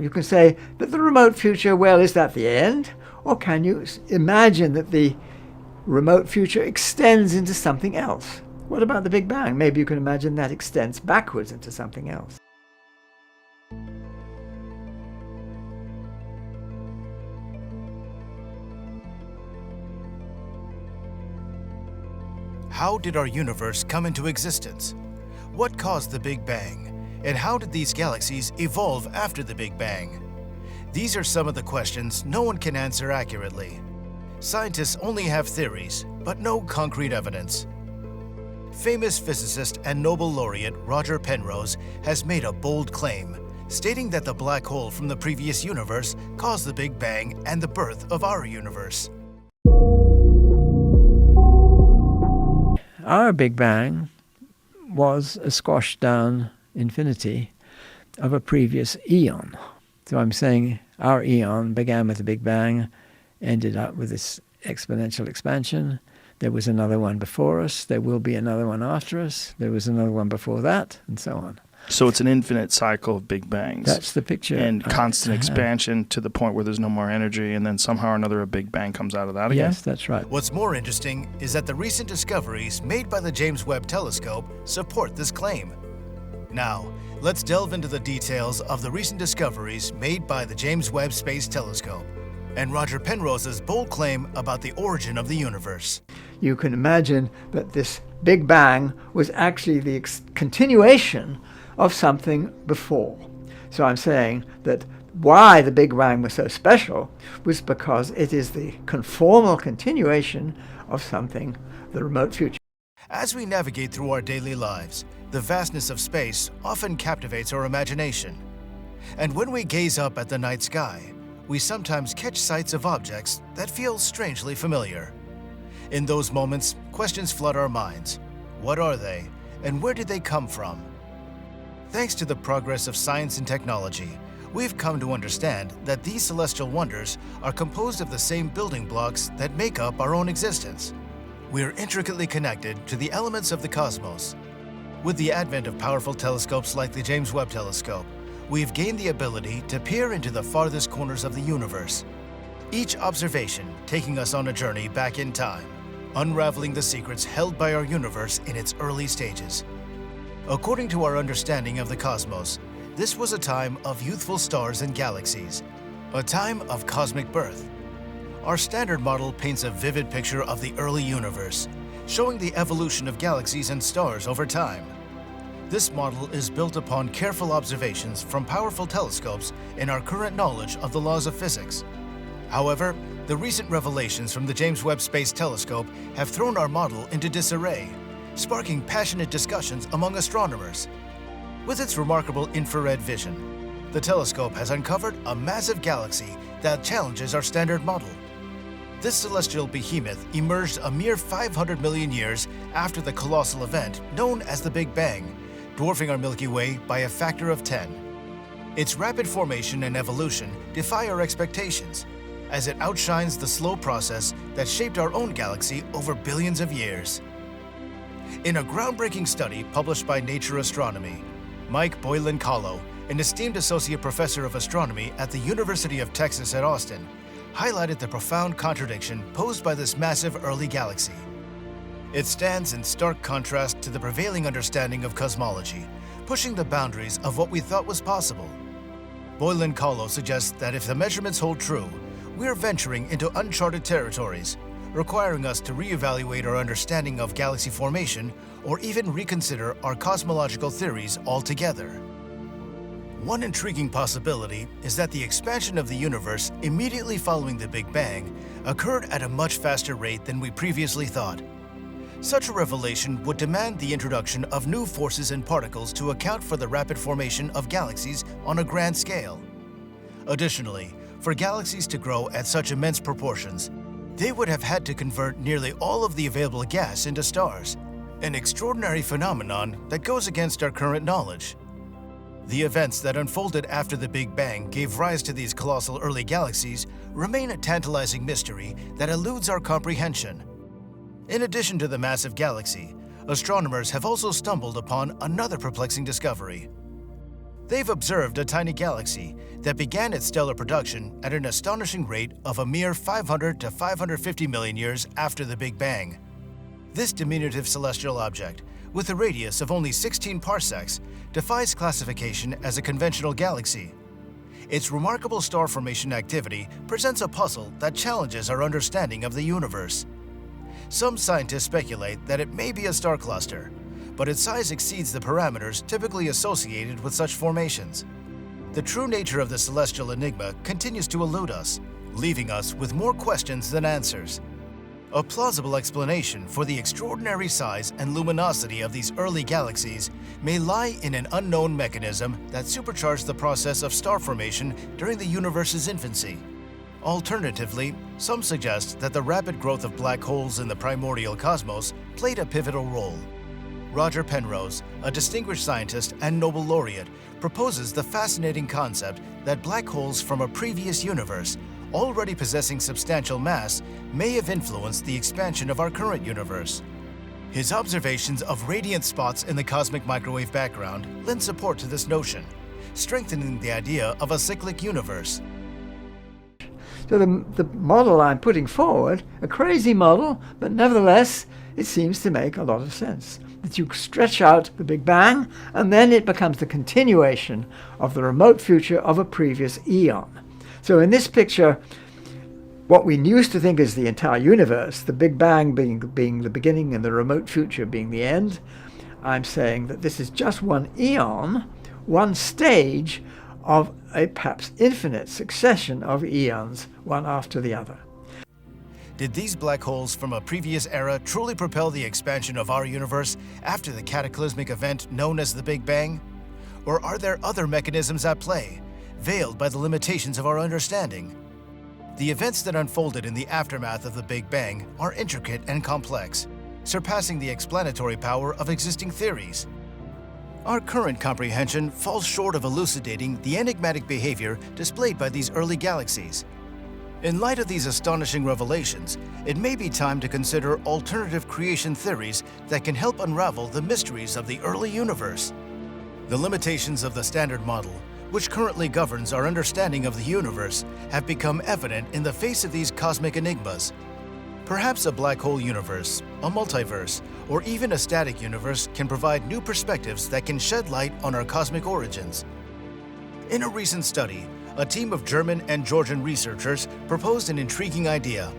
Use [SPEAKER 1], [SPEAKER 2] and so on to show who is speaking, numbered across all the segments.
[SPEAKER 1] You can say that the remote future, well, is that the end? Or can you imagine that the remote future extends into something else? What about the Big Bang? Maybe you can imagine that extends backwards into something else.
[SPEAKER 2] How did our universe come into existence? What caused the Big Bang? And how did these galaxies evolve after the Big Bang? These are some of the questions no one can answer accurately. Scientists only have theories, but no concrete evidence. Famous physicist and Nobel laureate Roger Penrose has made a bold claim, stating that the black hole from the previous universe caused the Big Bang and the birth of our universe.
[SPEAKER 1] Our Big Bang was a squashed down infinity of a previous eon. So I'm saying our eon began with the Big Bang, ended up with this exponential expansion. There was another one before us. There will be another one after us. There was another one before that, and so on.
[SPEAKER 3] So it's an infinite cycle of Big Bangs.
[SPEAKER 1] That's the picture.
[SPEAKER 3] And constant expansion to the point where there's no more energy, and then somehow or another a Big Bang comes out of that again?
[SPEAKER 1] Yes, that's right.
[SPEAKER 2] What's more interesting is that the recent discoveries made by the James Webb Telescope support this claim. Now, let's delve into the details of the recent discoveries made by the James Webb Space Telescope and Roger Penrose's bold claim about the origin of the universe.
[SPEAKER 1] You can imagine that this Big Bang was actually the continuation of something before. So I'm saying that why the Big Bang was so special was because it is the conformal continuation of something, the remote future.
[SPEAKER 2] As we navigate through our daily lives, the vastness of space often captivates our imagination. And when we gaze up at the night sky, we sometimes catch sights of objects that feel strangely familiar. In those moments, questions flood our minds. What are they, and where did they come from? Thanks to the progress of science and technology, we've come to understand that these celestial wonders are composed of the same building blocks that make up our own existence. We are intricately connected to the elements of the cosmos. With the advent of powerful telescopes like the James Webb Telescope, we've gained the ability to peer into the farthest corners of the universe, each observation taking us on a journey back in time, unraveling the secrets held by our universe in its early stages. According to our understanding of the cosmos, this was a time of youthful stars and galaxies, a time of cosmic birth. Our standard model paints a vivid picture of the early universe, showing the evolution of galaxies and stars over time. This model is built upon careful observations from powerful telescopes and our current knowledge of the laws of physics. However, the recent revelations from the James Webb Space Telescope have thrown our model into disarray, sparking passionate discussions among astronomers. With its remarkable infrared vision, the telescope has uncovered a massive galaxy that challenges our standard model. This celestial behemoth emerged a mere 500 million years after the colossal event known as the Big Bang, dwarfing our Milky Way by a factor of 10. Its rapid formation and evolution defy our expectations, as it outshines the slow process that shaped our own galaxy over billions of years. In a groundbreaking study published by Nature Astronomy, Mike Boylan-Kahlo, an esteemed associate professor of astronomy at the University of Texas at Austin, highlighted the profound contradiction posed by this massive early galaxy. It stands in stark contrast to the prevailing understanding of cosmology, pushing the boundaries of what we thought was possible. Boylan-Kahlo suggests that if the measurements hold true, we are venturing into uncharted territories, requiring us to reevaluate our understanding of galaxy formation or even reconsider our cosmological theories altogether. One intriguing possibility is that the expansion of the universe immediately following the Big Bang occurred at a much faster rate than we previously thought. Such a revelation would demand the introduction of new forces and particles to account for the rapid formation of galaxies on a grand scale. Additionally, for galaxies to grow at such immense proportions, they would have had to convert nearly all of the available gas into stars, an extraordinary phenomenon that goes against our current knowledge. The events that unfolded after the Big Bang gave rise to these colossal early galaxies remain a tantalizing mystery that eludes our comprehension. In addition to the massive galaxy, astronomers have also stumbled upon another perplexing discovery. They've observed a tiny galaxy that began its stellar production at an astonishing rate of a mere 500 to 550 million years after the Big Bang. This diminutive celestial object, with a radius of only 16 parsecs, defies classification as a conventional galaxy. Its remarkable star formation activity presents a puzzle that challenges our understanding of the universe. Some scientists speculate that it may be a star cluster, but its size exceeds the parameters typically associated with such formations. The true nature of the celestial enigma continues to elude us, leaving us with more questions than answers. A plausible explanation for the extraordinary size and luminosity of these early galaxies may lie in an unknown mechanism that supercharged the process of star formation during the universe's infancy. Alternatively, some suggest that the rapid growth of black holes in the primordial cosmos played a pivotal role. Roger Penrose, a distinguished scientist and Nobel laureate, proposes the fascinating concept that black holes from a previous universe, already possessing substantial mass, may have influenced the expansion of our current universe. His observations of radiant spots in the cosmic microwave background lend support to this notion, strengthening the idea of a cyclic universe.
[SPEAKER 1] So the model I'm putting forward, a crazy model, but nevertheless, it seems to make a lot of sense. That you stretch out the Big Bang, and then it becomes the continuation of the remote future of a previous eon. So in this picture, what we used to think is the entire universe, the Big Bang being the beginning and the remote future being the end, I'm saying that this is just one eon, one stage of a perhaps infinite succession of eons, one after the other.
[SPEAKER 2] Did these black holes from a previous era truly propel the expansion of our universe after the cataclysmic event known as the Big Bang? Or are there other mechanisms at play, veiled by the limitations of our understanding? The events that unfolded in the aftermath of the Big Bang are intricate and complex, surpassing the explanatory power of existing theories. Our current comprehension falls short of elucidating the enigmatic behavior displayed by these early galaxies. In light of these astonishing revelations, it may be time to consider alternative creation theories that can help unravel the mysteries of the early universe. The limitations of the Standard Model, which currently governs our understanding of the universe, have become evident in the face of these cosmic enigmas. Perhaps a black hole universe, a multiverse, or even a static universe can provide new perspectives that can shed light on our cosmic origins. In a recent study, a team of German and Georgian researchers proposed an intriguing idea.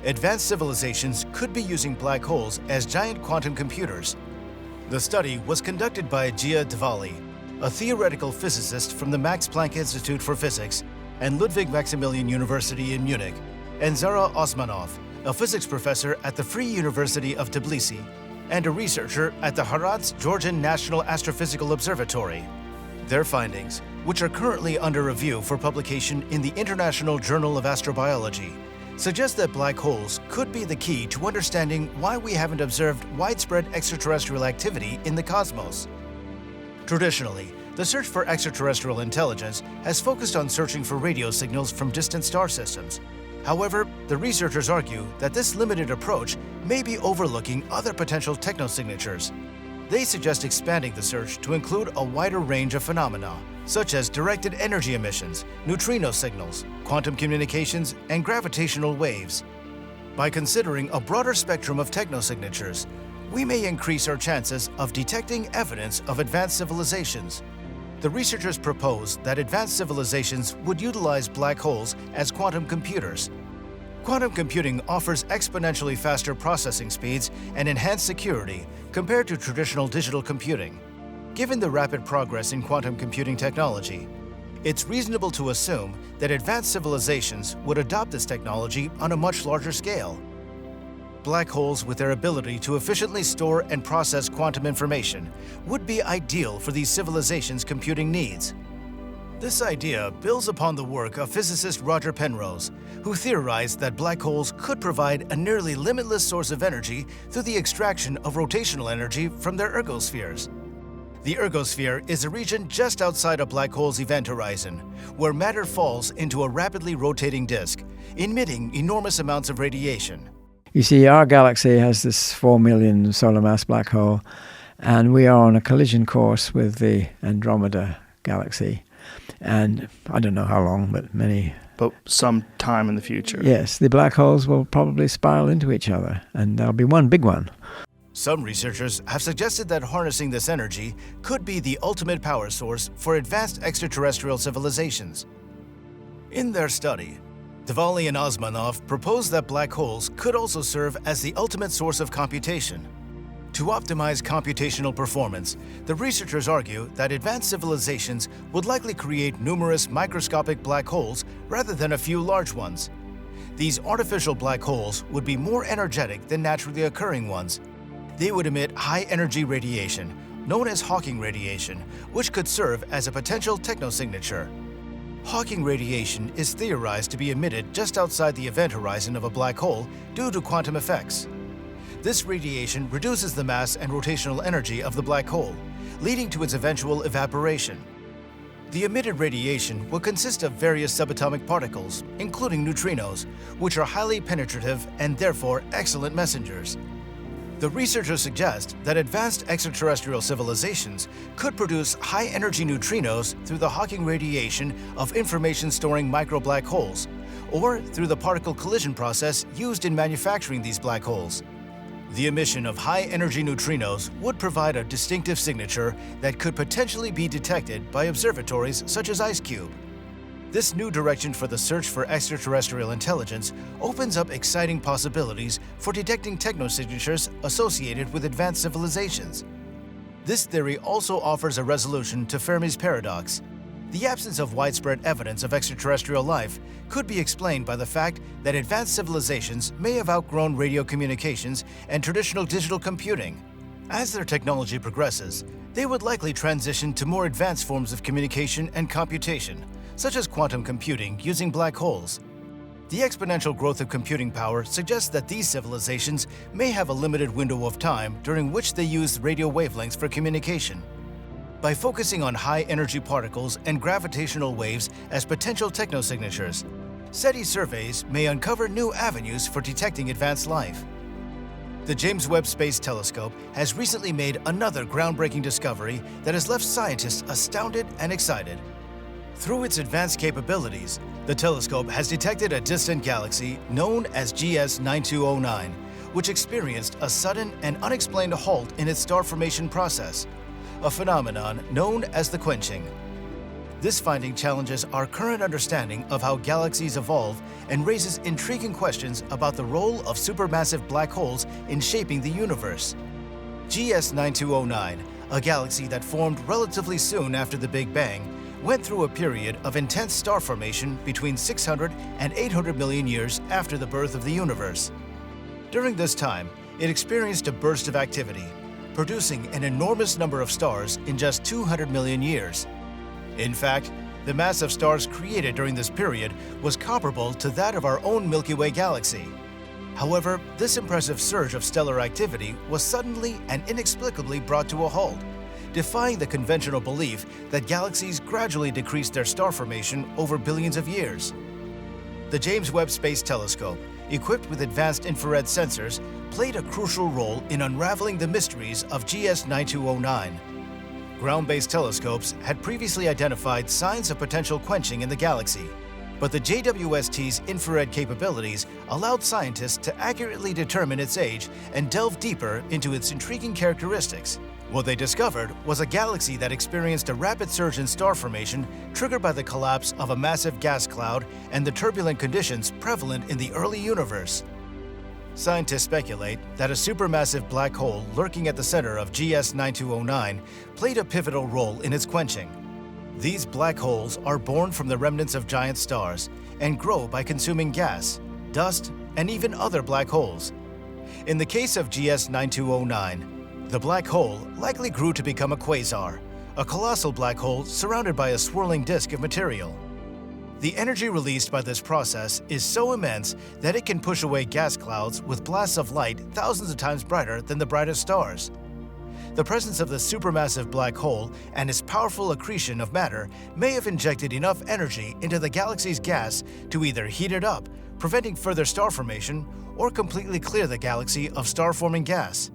[SPEAKER 2] Advanced civilizations could be using black holes as giant quantum computers. The study was conducted by Gia Dvali, a theoretical physicist from the Max Planck Institute for Physics and Ludwig Maximilian University in Munich, and Zara Osmanov, a physics professor at the Free University of Tbilisi and a researcher at the Harats Georgian National Astrophysical Observatory. Their findings, which are currently under review for publication in the International Journal of Astrobiology, suggest that black holes could be the key to understanding why we haven't observed widespread extraterrestrial activity in the cosmos. Traditionally, the search for extraterrestrial intelligence has focused on searching for radio signals from distant star systems. However, the researchers argue that this limited approach may be overlooking other potential technosignatures. They suggest expanding the search to include a wider range of phenomena, such as directed energy emissions, neutrino signals, quantum communications, and gravitational waves. By considering a broader spectrum of technosignatures, we may increase our chances of detecting evidence of advanced civilizations. The researchers propose that advanced civilizations would utilize black holes as quantum computers. Quantum computing offers exponentially faster processing speeds and enhanced security compared to traditional digital computing. Given the rapid progress in quantum computing technology, it's reasonable to assume that advanced civilizations would adopt this technology on a much larger scale. Black holes, with their ability to efficiently store and process quantum information, would be ideal for these civilizations' computing needs. This idea builds upon the work of physicist Roger Penrose, who theorized that black holes could provide a nearly limitless source of energy through the extraction of rotational energy from their ergospheres. The ergosphere is a region just outside a black hole's event horizon, where matter falls into a rapidly rotating disk, emitting enormous amounts of radiation.
[SPEAKER 1] You see, our galaxy has this 4 million solar mass black hole, and we are on a collision course with the Andromeda galaxy. And I don't know how long, but many.
[SPEAKER 3] But some time in the future.
[SPEAKER 1] Yes, the black holes will probably spiral into each other, and there'll be one big one.
[SPEAKER 2] Some researchers have suggested that harnessing this energy could be the ultimate power source for advanced extraterrestrial civilizations. In their study, Diwali and Osmanov proposed that black holes could also serve as the ultimate source of computation. To optimize computational performance, the researchers argue that advanced civilizations would likely create numerous microscopic black holes rather than a few large ones. These artificial black holes would be more energetic than naturally occurring ones. They would emit high-energy radiation, known as Hawking radiation, which could serve as a potential technosignature. Hawking radiation is theorized to be emitted just outside the event horizon of a black hole due to quantum effects. This radiation reduces the mass and rotational energy of the black hole, leading to its eventual evaporation. The emitted radiation will consist of various subatomic particles, including neutrinos, which are highly penetrative and therefore excellent messengers. The researchers suggest that advanced extraterrestrial civilizations could produce high-energy neutrinos through the Hawking radiation of information-storing micro-black holes, or through the particle collision process used in manufacturing these black holes. The emission of high-energy neutrinos would provide a distinctive signature that could potentially be detected by observatories such as IceCube. This new direction for the search for extraterrestrial intelligence opens up exciting possibilities for detecting technosignatures associated with advanced civilizations. This theory also offers a resolution to Fermi's paradox. The absence of widespread evidence of extraterrestrial life could be explained by the fact that advanced civilizations may have outgrown radio communications and traditional digital computing. As their technology progresses, they would likely transition to more advanced forms of communication and computation, such as quantum computing using black holes. The exponential growth of computing power suggests that these civilizations may have a limited window of time during which they use radio wavelengths for communication. By focusing on high-energy particles and gravitational waves as potential technosignatures, SETI surveys may uncover new avenues for detecting advanced life. The James Webb Space Telescope has recently made another groundbreaking discovery that has left scientists astounded and excited. Through its advanced capabilities, the telescope has detected a distant galaxy known as GS 9209, which experienced a sudden and unexplained halt in its star formation process, a phenomenon known as the quenching. This finding challenges our current understanding of how galaxies evolve and raises intriguing questions about the role of supermassive black holes in shaping the universe. GS 9209, a galaxy that formed relatively soon after the Big Bang, went through a period of intense star formation between 600 and 800 million years after the birth of the universe. During this time, it experienced a burst of activity, producing an enormous number of stars in just 200 million years. In fact, the mass of stars created during this period was comparable to that of our own Milky Way galaxy. However, this impressive surge of stellar activity was suddenly and inexplicably brought to a halt, defying the conventional belief that galaxies gradually decrease their star formation over billions of years. The James Webb Space Telescope, equipped with advanced infrared sensors, played a crucial role in unraveling the mysteries of GS 9209. Ground-based telescopes had previously identified signs of potential quenching in the galaxy, but the JWST's infrared capabilities allowed scientists to accurately determine its age and delve deeper into its intriguing characteristics. What they discovered was a galaxy that experienced a rapid surge in star formation triggered by the collapse of a massive gas cloud and the turbulent conditions prevalent in the early universe. Scientists speculate that a supermassive black hole lurking at the center of GS 9209 played a pivotal role in its quenching. These black holes are born from the remnants of giant stars and grow by consuming gas, dust, and even other black holes. In the case of GS 9209, the black hole likely grew to become a quasar, a colossal black hole surrounded by a swirling disk of material. The energy released by this process is so immense that it can push away gas clouds with blasts of light thousands of times brighter than the brightest stars. The presence of the supermassive black hole and its powerful accretion of matter may have injected enough energy into the galaxy's gas to either heat it up, preventing further star formation, or completely clear the galaxy of star-forming gas.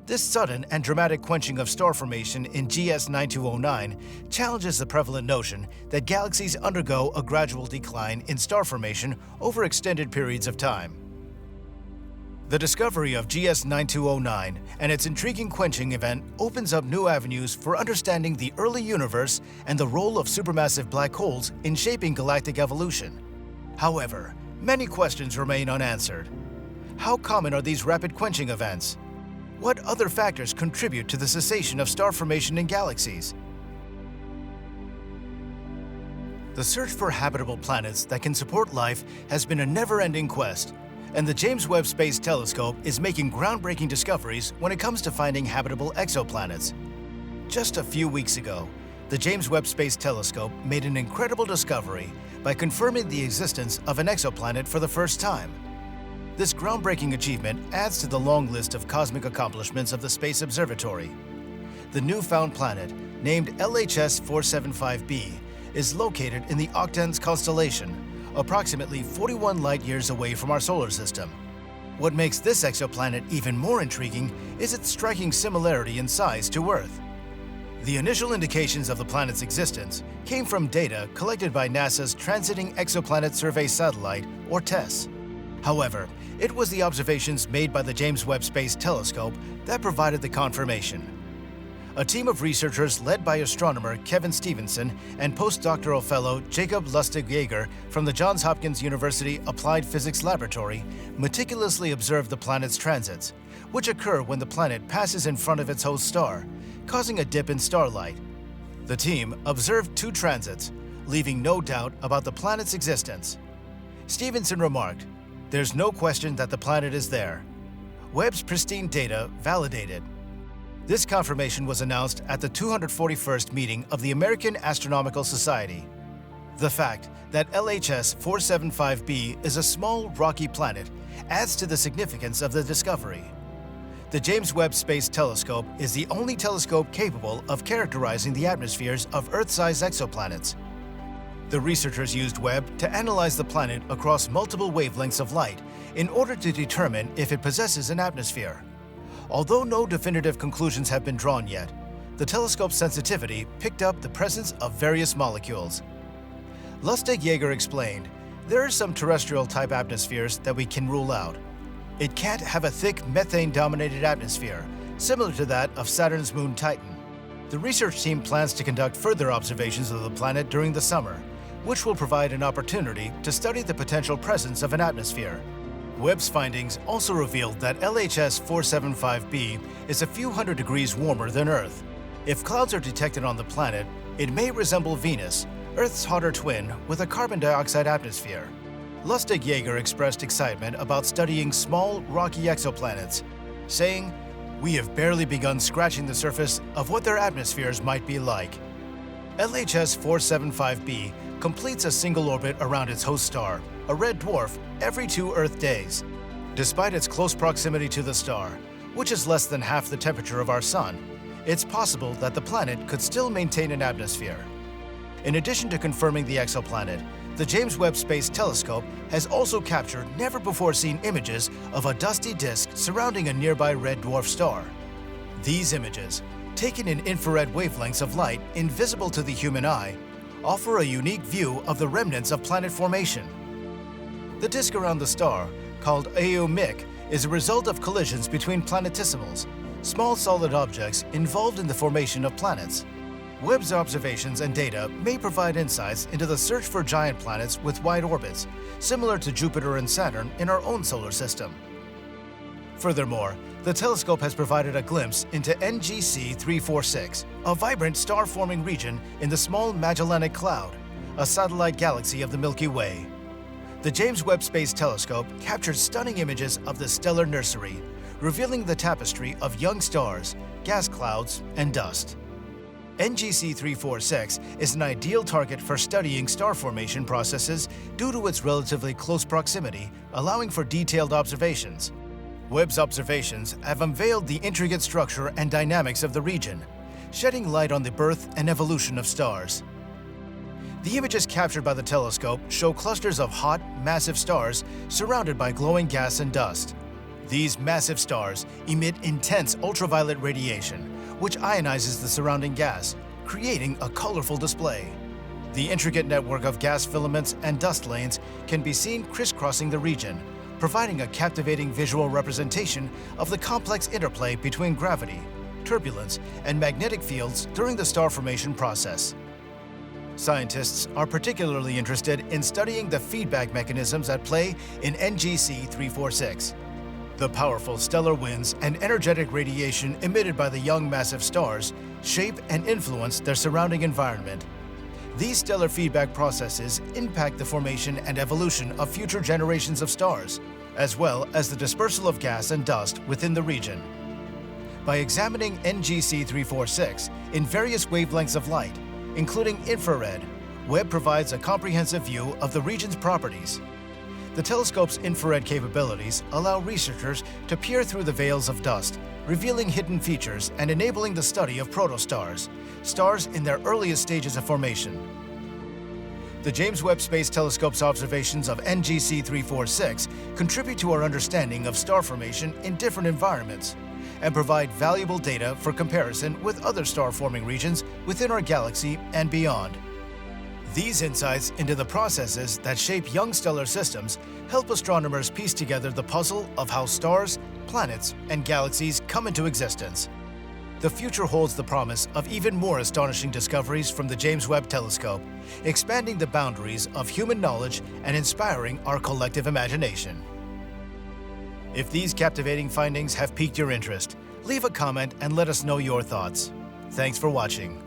[SPEAKER 2] This sudden and dramatic quenching of star formation in GS 9209 challenges the prevalent notion that galaxies undergo a gradual decline in star formation over extended periods of time. The discovery of GS 9209 and its intriguing quenching event opens up new avenues for understanding the early universe and the role of supermassive black holes in shaping galactic evolution. However, many questions remain unanswered. How common are these rapid quenching events? What other factors contribute to the cessation of star formation in galaxies? The search for habitable planets that can support life has been a never-ending quest, and the James Webb Space Telescope is making groundbreaking discoveries when it comes to finding habitable exoplanets. Just a few weeks ago, the James Webb Space Telescope made an incredible discovery by confirming the existence of an exoplanet for the first time. This groundbreaking achievement adds to the long list of cosmic accomplishments of the Space Observatory. The newfound planet, named LHS 475b, is located in the Octans constellation, approximately 41 light-years away from our solar system. What makes this exoplanet even more intriguing is its striking similarity in size to Earth. The initial indications of the planet's existence came from data collected by NASA's Transiting Exoplanet Survey Satellite, or TESS. However, it was the observations made by the James Webb Space Telescope that provided the confirmation. A team of researchers led by astronomer Kevin Stevenson and postdoctoral fellow Jacob Lustig-Jaeger from the Johns Hopkins University Applied Physics Laboratory meticulously observed the planet's transits, which occur when the planet passes in front of its host star, causing a dip in starlight. The team observed 2 transits, leaving no doubt about the planet's existence. Stevenson remarked, "There's no question that the planet is there. Webb's pristine data validated." This confirmation was announced at the 241st meeting of the American Astronomical Society. The fact that LHS 475b is a small, rocky planet adds to the significance of the discovery. The James Webb Space Telescope is the only telescope capable of characterizing the atmospheres of Earth-sized exoplanets. The researchers used Webb to analyze the planet across multiple wavelengths of light in order to determine if it possesses an atmosphere. Although no definitive conclusions have been drawn yet, the telescope's sensitivity picked up the presence of various molecules. Lustig-Jaeger explained, "There are some terrestrial-type atmospheres that we can rule out. It can't have a thick methane-dominated atmosphere, similar to that of Saturn's moon Titan." The research team plans to conduct further observations of the planet during the summer, which will provide an opportunity to study the potential presence of an atmosphere. Webb's findings also revealed that LHS 475b is a few hundred degrees warmer than Earth. If clouds are detected on the planet, it may resemble Venus, Earth's hotter twin with a carbon dioxide atmosphere. Lustig-Jaeger expressed excitement about studying small, rocky exoplanets, saying, "We have barely begun scratching the surface of what their atmospheres might be like." LHS 475b completes a single orbit around its host star, a red dwarf, every 2 Earth days. Despite its close proximity to the star, which is less than half the temperature of our Sun, it's possible that the planet could still maintain an atmosphere. In addition to confirming the exoplanet, the James Webb Space Telescope has also captured never-before-seen images of a dusty disk surrounding a nearby red dwarf star. These images, taken in infrared wavelengths of light invisible to the human eye, offer a unique view of the remnants of planet formation. The disk around the star, called Au-Mik, is a result of collisions between planetesimals, small solid objects involved in the formation of planets. Webb's observations and data may provide insights into the search for giant planets with wide orbits, similar to Jupiter and Saturn in our own solar system. Furthermore, the telescope has provided a glimpse into NGC 346, a vibrant star-forming region in the Small Magellanic Cloud, a satellite galaxy of the Milky Way. The James Webb Space Telescope captured stunning images of the stellar nursery, revealing the tapestry of young stars, gas clouds, and dust. NGC 346 is an ideal target for studying star formation processes due to its relatively close proximity, allowing for detailed observations. Webb's observations have unveiled the intricate structure and dynamics of the region, shedding light on the birth and evolution of stars. The images captured by the telescope show clusters of hot, massive stars surrounded by glowing gas and dust. These massive stars emit intense ultraviolet radiation, which ionizes the surrounding gas, creating a colorful display. The intricate network of gas filaments and dust lanes can be seen crisscrossing the region, providing a captivating visual representation of the complex interplay between gravity, turbulence, and magnetic fields during the star formation process. Scientists are particularly interested in studying the feedback mechanisms at play in NGC 346. The powerful stellar winds and energetic radiation emitted by the young massive stars shape and influence their surrounding environment. These stellar feedback processes impact the formation and evolution of future generations of stars, as well as the dispersal of gas and dust within the region. By examining NGC 346 in various wavelengths of light, including infrared, Webb provides a comprehensive view of the region's properties. The telescope's infrared capabilities allow researchers to peer through the veils of dust, revealing hidden features and enabling the study of protostars, stars in their earliest stages of formation. The James Webb Space Telescope's observations of NGC 346 contribute to our understanding of star formation in different environments and provide valuable data for comparison with other star-forming regions within our galaxy and beyond. These insights into the processes that shape young stellar systems help astronomers piece together the puzzle of how stars, planets, and galaxies come into existence. The future holds the promise of even more astonishing discoveries from the James Webb Telescope, expanding the boundaries of human knowledge and inspiring our collective imagination. If these captivating findings have piqued your interest, leave a comment and let us know your thoughts. Thanks for watching.